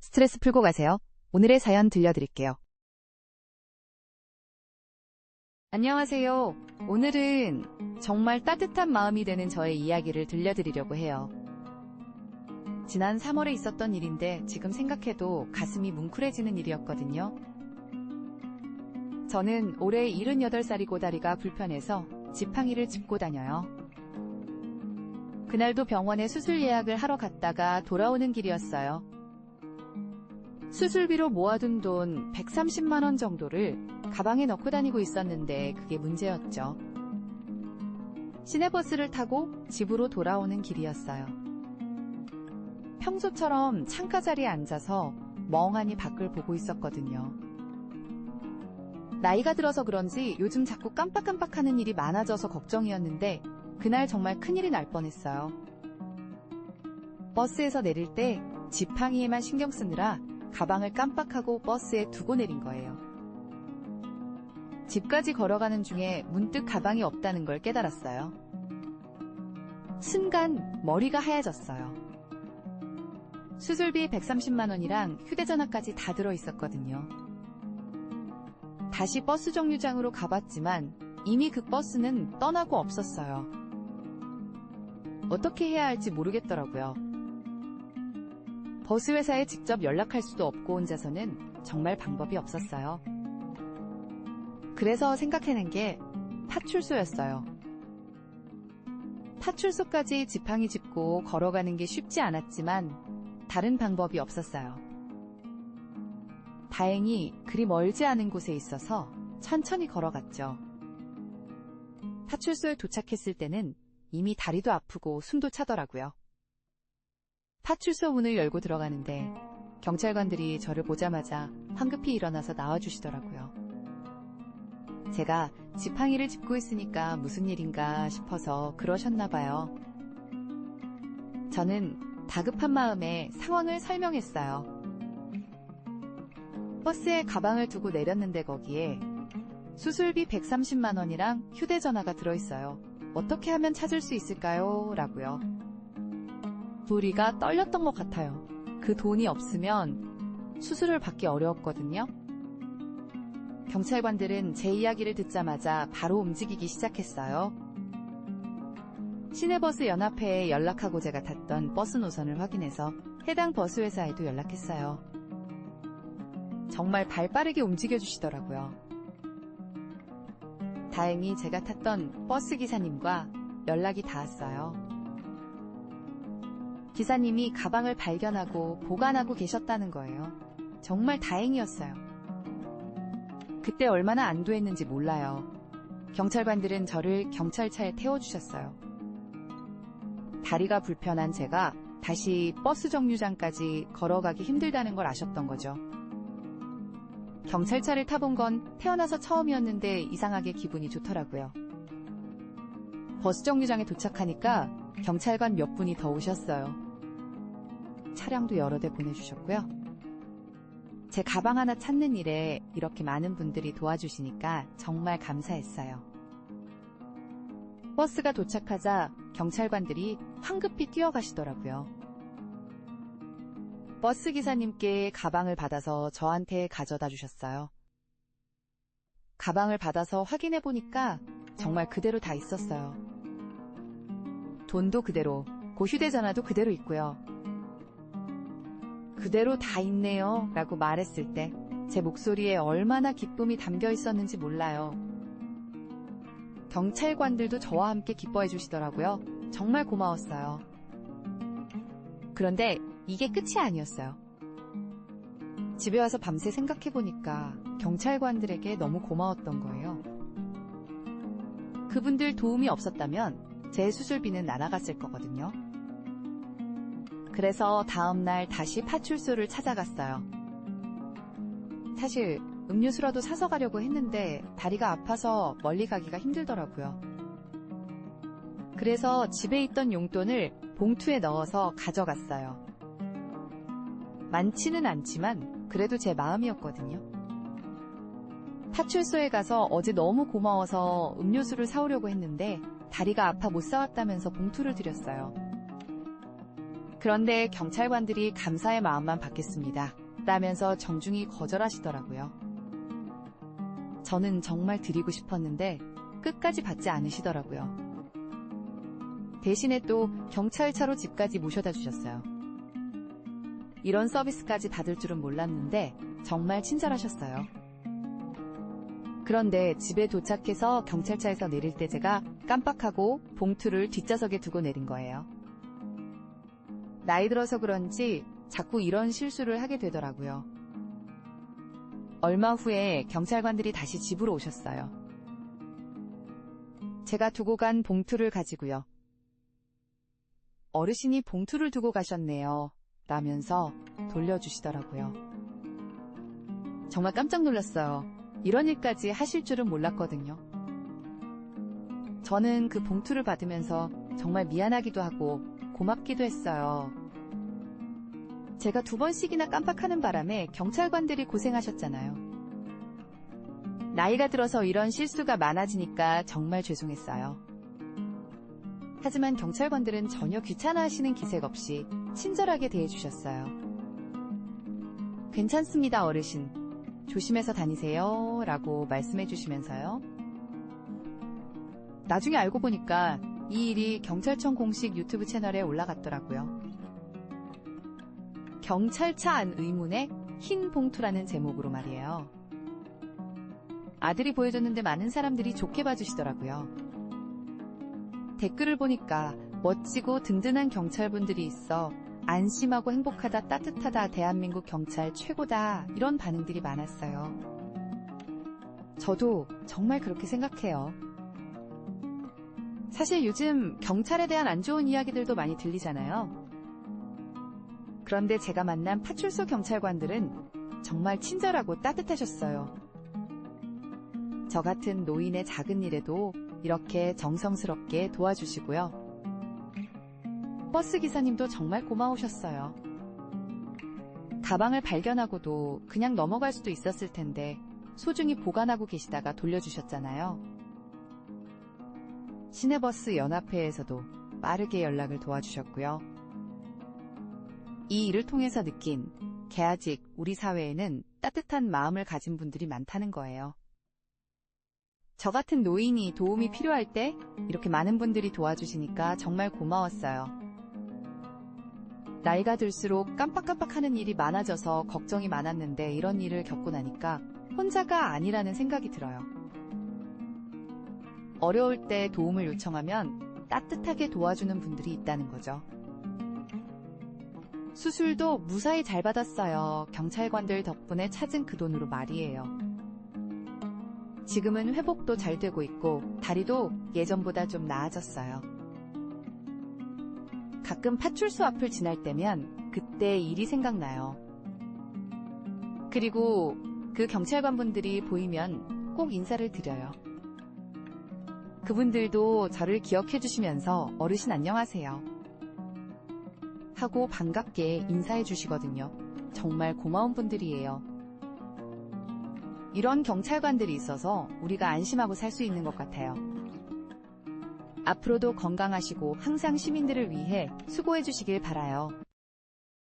스트레스 풀고 가세요. 오늘의 사연 들려드릴게요. 안녕하세요. 오늘은 정말 따뜻한 마음이 되는 저의 이야기를 들려드리려고 해요. 지난 3월에 있었던 일인데 지금 생각해도 가슴이 뭉클해지는 일이었거든요. 저는 올해 78살이고 다리가 불편해서 지팡이를 짚고 다녀요. 그날도 병원에 수술 예약을 하러 갔다가 돌아오는 길이었어요. 수술비로 모아둔 돈 130만 원 정도를 가방에 넣고 다니고 있었는데 그게 문제였죠. 시내버스를 타고 집으로 돌아오는 길이었어요. 평소처럼 창가 자리에 앉아서 멍하니 밖을 보고 있었거든요. 나이가 들어서 그런지 요즘 자꾸 깜빡깜빡하는 일이 많아져서 걱정이었는데 그날 정말 큰일이 날 뻔했어요. 버스에서 내릴 때 지팡이에만 신경 쓰느라 가방을 깜빡하고 버스에 두고 내린 거예요. 집까지 걸어가는 중에 문득 가방이 없다는 걸 깨달았어요. 순간 머리가 하얘졌어요. 수술비 130만 원이랑 휴대전화까지 다 들어있었거든요. 다시 버스 정류장으로 가봤지만 이미 그 버스는 떠나고 없었어요. 어떻게 해야 할지 모르겠더라고요. 버스 회사에 직접 연락할 수도 없고 혼자서는 정말 방법이 없었어요. 그래서 생각해낸 게 파출소였어요. 파출소까지 지팡이 짚고 걸어가는 게 쉽지 않았지만 다른 방법이 없었어요. 다행히 그리 멀지 않은 곳에 있어서 천천히 걸어갔죠. 파출소에 도착했을 때는 이미 다리도 아프고 숨도 차더라고요. 파출소 문을 열고 들어가는데 경찰관들이 저를 보자마자 황급히 일어나서 나와주시더라고요. 제가 지팡이를 짚고 있으니까 무슨 일인가 싶어서 그러셨나 봐요. 저는 다급한 마음에 상황을 설명했어요. 버스에 가방을 두고 내렸는데 거기에 수술비 130만 원이랑 휴대전화가 들어있어요. 어떻게 하면 찾을 수 있을까요? 라고요. 부리가 떨렸던 것 같아요. 그 돈이 없으면 수술을 받기 어려웠거든요. 경찰관들은 제 이야기를 듣자마자 바로 움직이기 시작했어요. 시내버스 연합회에 연락하고 제가 탔던 버스 노선을 확인해서 해당 버스 회사에도 연락했어요. 정말 발빠르게 움직여주시더라고요. 다행히 제가 탔던 버스 기사님과 연락이 닿았어요. 기사님이 가방을 발견하고 보관하고 계셨다는 거예요. 정말 다행이었어요. 그때 얼마나 안도했는지 몰라요. 경찰관들은 저를 경찰차에 태워주셨어요. 다리가 불편한 제가 다시 버스 정류장까지 걸어가기 힘들다는 걸 아셨던 거죠. 경찰차를 타본 건 태어나서 처음이었는데 이상하게 기분이 좋더라고요. 버스 정류장에 도착하니까 경찰관 몇 분이 더 오셨어요. 차량도 여러 대 보내주셨고요. 제 가방 하나 찾는 일에 이렇게 많은 분들이 도와주시니까 정말 감사했어요. 버스가 도착하자 경찰관들이 황급히 뛰어가시더라고요. 버스 기사님께 가방을 받아서 저한테 가져다 주셨어요. 가방을 받아서 확인해 보니까 정말 그대로 다 있었어요. 돈도 그대로, 휴대전화도 그대로 있고요. 그대로 다 있네요 라고 말했을 때 제 목소리에 얼마나 기쁨이 담겨 있었는지 몰라요. 경찰관들도 저와 함께 기뻐해 주시더라고요. 정말 고마웠어요. 그런데 이게 끝이 아니었어요. 집에 와서 밤새 생각해보니까 경찰관들에게 너무 고마웠던 거예요. 그분들 도움이 없었다면 제 수술비는 날아갔을 거거든요. 그래서 다음날 다시 파출소를 찾아갔어요. 사실 음료수라도 사서 가려고 했는데 다리가 아파서 멀리 가기가 힘들더라고요. 그래서 집에 있던 용돈을 봉투에 넣어서 가져갔어요. 많지는 않지만 그래도 제 마음이었거든요. 파출소에 가서 어제 너무 고마워서 음료수를 사오려고 했는데 다리가 아파 못 사왔다면서 봉투를 드렸어요. 그런데 경찰관들이 감사의 마음만 받겠습니다. 라면서 정중히 거절하시더라고요. 저는 정말 드리고 싶었는데 끝까지 받지 않으시더라고요. 대신에 또 경찰차로 집까지 모셔다 주셨어요. 이런 서비스까지 받을 줄은 몰랐는데 정말 친절하셨어요. 그런데 집에 도착해서 경찰차에서 내릴 때 제가 깜빡하고 봉투를 뒷좌석에 두고 내린 거예요. 나이 들어서 그런지 자꾸 이런 실수를 하게 되더라고요. 얼마 후에 경찰관들이 다시 집으로 오셨어요. 제가 두고 간 봉투를 가지고요. 어르신이 봉투를 두고 가셨네요. 라면서 돌려주시더라고요. 정말 깜짝 놀랐어요. 이런 일까지 하실 줄은 몰랐거든요. 저는 그 봉투를 받으면서 정말 미안하기도 하고 고맙기도 했어요. 제가 2번씩이나 깜빡하는 바람에 경찰관들이 고생하셨잖아요. 나이가 들어서 이런 실수가 많아지니까 정말 죄송했어요. 하지만 경찰관들은 전혀 귀찮아하시는 기색 없이 친절하게 대해주셨어요. 괜찮습니다, 어르신. 조심해서 다니세요. 라고 말씀해 주시면서요. 나중에 알고 보니까 이 일이 경찰청 공식 유튜브 채널에 올라갔더라고요. 경찰차 안 의문의 흰 봉투라는 제목으로 말이에요. 아들이 보여줬는데 많은 사람들이 좋게 봐주시더라고요. 댓글을 보니까 멋지고 든든한 경찰분들이 있어 안심하고 행복하다, 따뜻하다, 대한민국 경찰 최고다 이런 반응들이 많았어요. 저도 정말 그렇게 생각해요. 사실 요즘 경찰에 대한 안 좋은 이야기들도 많이 들리잖아요. 그런데 제가 만난 파출소 경찰관들은 정말 친절하고 따뜻하셨어요. 저 같은 노인의 작은 일에도 이렇게 정성스럽게 도와주시고요. 버스 기사님도 정말 고마우셨어요. 가방을 발견하고도 그냥 넘어갈 수도 있었을 텐데 소중히 보관하고 계시다가 돌려주셨잖아요. 시내버스 연합회에서도 빠르게 연락을 도와주셨고요. 이 일을 통해서 느낀 개아직 우리 사회에는 따뜻한 마음을 가진 분들이 많다는 거예요. 저 같은 노인이 도움이 필요할 때 이렇게 많은 분들이 도와주시니까 정말 고마웠어요. 나이가 들수록 깜빡깜빡하는 일이 많아져서 걱정이 많았는데 이런 일을 겪고 나니까 혼자가 아니라는 생각이 들어요. 어려울 때 도움을 요청하면 따뜻하게 도와주는 분들이 있다는 거죠. 수술도 무사히 잘 받았어요. 경찰관들 덕분에 찾은 그 돈으로 말이에요. 지금은 회복도 잘 되고 있고 다리도 예전보다 좀 나아졌어요. 가끔 파출소 앞을 지날 때면 그때 일이 생각나요. 그리고 그 경찰관분들이 보이면 꼭 인사를 드려요. 그분들도 저를 기억해 주시면서 어르신 안녕하세요 하고 반갑게 인사해 주시거든요. 정말 고마운 분들이에요. 이런 경찰관들이 있어서 우리가 안심하고 살 수 있는 것 같아요. 앞으로도 건강하시고 항상 시민들을 위해 수고해 주시길 바라요.